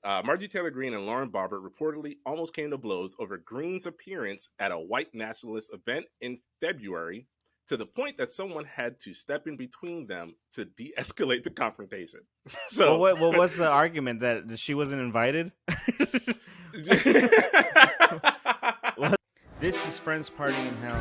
Marjorie Taylor Greene and Lauren Boebert reportedly almost came to blows over Greene's appearance at a white nationalist event in February, to the point that someone had to step in between them to de-escalate the confrontation. So, what was the argument that she wasn't invited? This is Friends Party in Hell.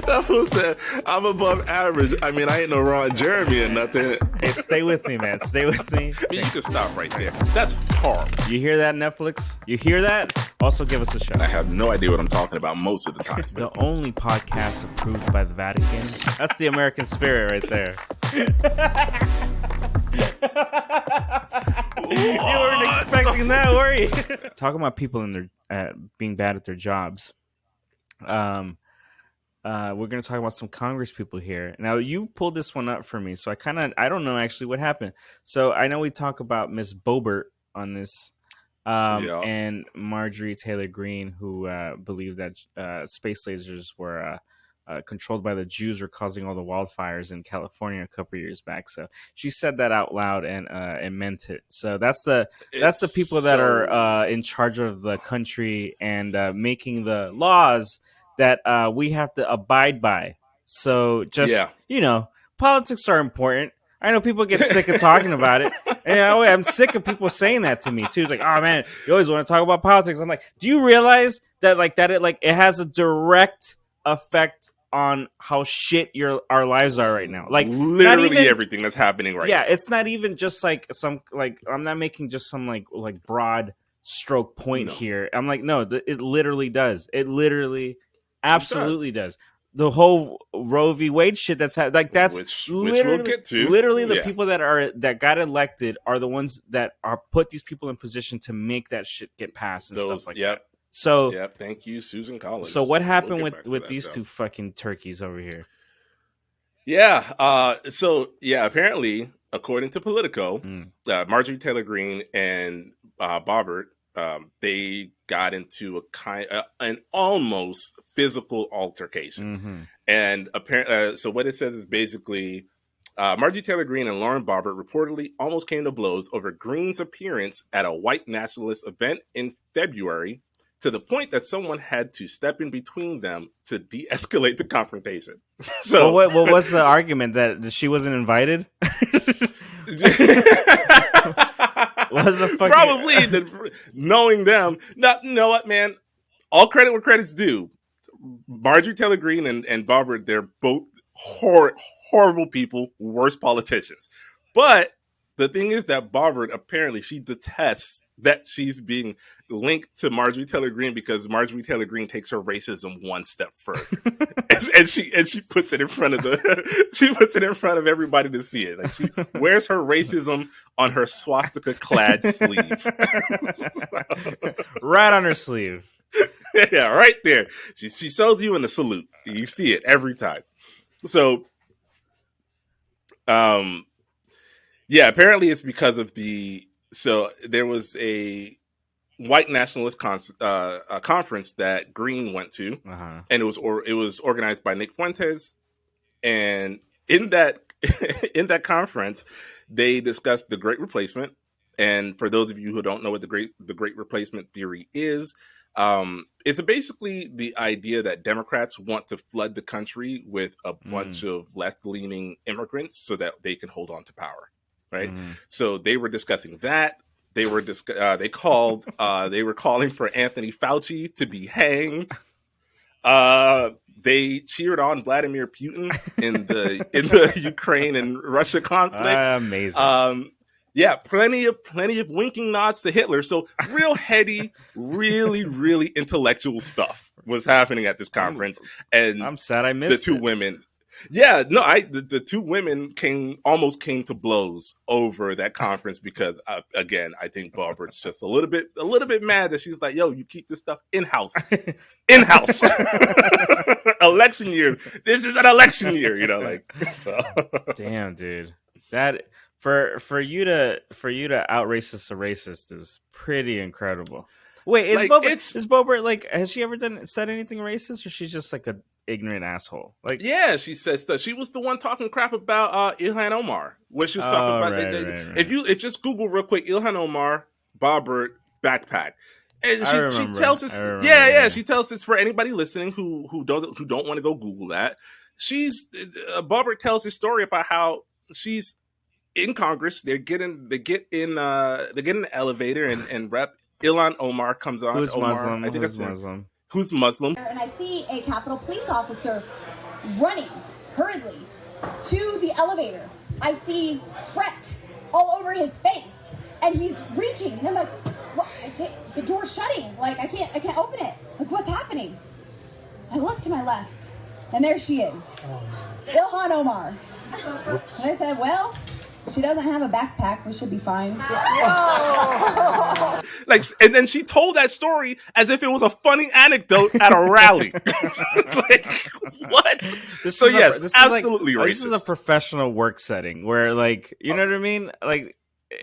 That fool said, I'm above average. I mean, I ain't no Ron Jeremy or nothing. Hey, stay with me, man. Stay with me. I mean, you can stop right there. That's horrible. You hear that, Netflix? You hear that? Also, give us a shout. I have no idea what I'm talking about most of the time. The only podcast approved by the Vatican. That's the American spirit right there. You weren't expecting that, were you? Talking about people in their being bad at their jobs. We're going to talk about some Congress people here. Now, you pulled this one up for me, so I don't know actually what happened. So I know we talk about Miss Boebert on this, and Marjorie Taylor Greene, who believed that space lasers were controlled by the Jews, were causing all the wildfires in California a couple of years back. So she said that out loud and meant it. So that's the people that are in charge of the country and making the laws that we have to abide by. So politics are important. I know people get sick of talking about it. And I'm sick of people saying that to me too. It's like, oh man, you always want to talk about politics. I'm like, do you realize that it has a direct effect on how shit our lives are right now? Like literally everything that's happening right now. Yeah, it's not even just like I'm not making just some like broad stroke point here. I'm like, no, it literally does. It literally absolutely does. The whole Roe v. Wade shit that's that's which we'll get to. Literally, the people that got elected are the ones that are put these people in position to make that shit get passed and stuff like that. So, thank you, Susan Collins. So, what happened with these two fucking turkeys over here? Yeah. Apparently, according to Politico, Marjorie Taylor Greene and Boebert, they got into an almost physical altercation, and apparently, so what it says is basically, Marjorie Taylor Greene and Lauren Boebert reportedly almost came to blows over Greene's appearance at a white nationalist event in February, to the point that someone had to step in between them to de-escalate the confrontation. So, what was the argument that she wasn't invited? Probably knowing them. Not, you know what, man? All credit where credit's due. Marjorie Taylor Greene and Boebert, they're both horrible people, worst politicians. But the thing is that Boebert, apparently, she detests that she's being linked to Marjorie Taylor Greene because Marjorie Taylor Greene takes her racism one step further, and she puts it in front of everybody to see it. Like, she wears her racism on her swastika clad sleeve, right on her sleeve. Yeah, right there. She shows you in the salute. You see it every time. So, apparently it's because of there was a white nationalist conference that Greene went to, and it was organized by Nick Fuentes, and in that conference, they discussed the Great Replacement. And for those of you who don't know what the Great Replacement theory is, it's basically the idea that Democrats want to flood the country with a bunch of left-leaning immigrants so that they can hold on to power. Right. So they were discussing that. They were they were calling for Anthony Fauci to be hanged. They cheered on Vladimir Putin in the Ukraine and Russia conflict. Amazing. Plenty of winking nods to Hitler. So real heady, really, really intellectual stuff was happening at this conference. And I'm sad I missed the two women. Yeah, no, the two women almost came to blows over that conference because, again, I think Boebert's just a little bit mad that she's like, yo, you keep this stuff in-house. Election year. This is an election year, so. Damn, dude. That for you to out racist a racist is pretty incredible. Wait, is Boebert has she ever said anything racist, or she's just like a ignorant asshole? She said stuff. She was the one talking crap about Ilhan Omar when she was talking about right. If you just Google real quick Ilhan Omar Boebert backpack. And she tells us, she tells us for anybody listening who don't want to go Google that. She's Boebert tells his story about how she's in Congress. They get in the elevator and Rep. Ilhan Omar comes on. Who's Omar, Muslim? I think Who's Muslim? Who's Muslim? And I see a Capitol police officer running hurriedly to the elevator. I see fret all over his face, and he's reaching, and I'm like, what? The door's shutting. Like, I can't open it. Like, what's happening? I look to my left, and there she is, Ilhan Omar. Oops. And I said, well, she doesn't have a backpack. We should be fine. Like, and then she told that story as if it was a funny anecdote at a rally. Like, what? This is absolutely racist. This is a professional work setting where, like, you know what I mean? Like,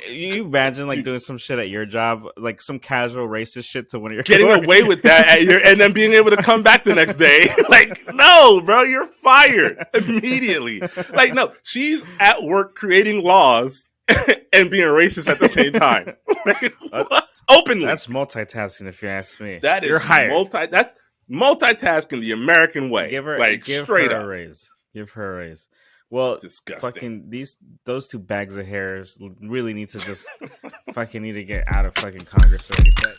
you imagine like doing some shit at your job, like some casual racist shit to one of your getting away with that and then being able to come back the next day. Like, no, bro, you're fired immediately. Like, no, she's at work creating laws and being racist at the same time. Like, what? Openly. That's multitasking, if you ask me. That is you're hired. That's multitasking the American way. Give her straight up a raise. Give her a raise. Well, disgusting. Fucking those two bags of hairs really need to just fucking need to get out of fucking Congress already. But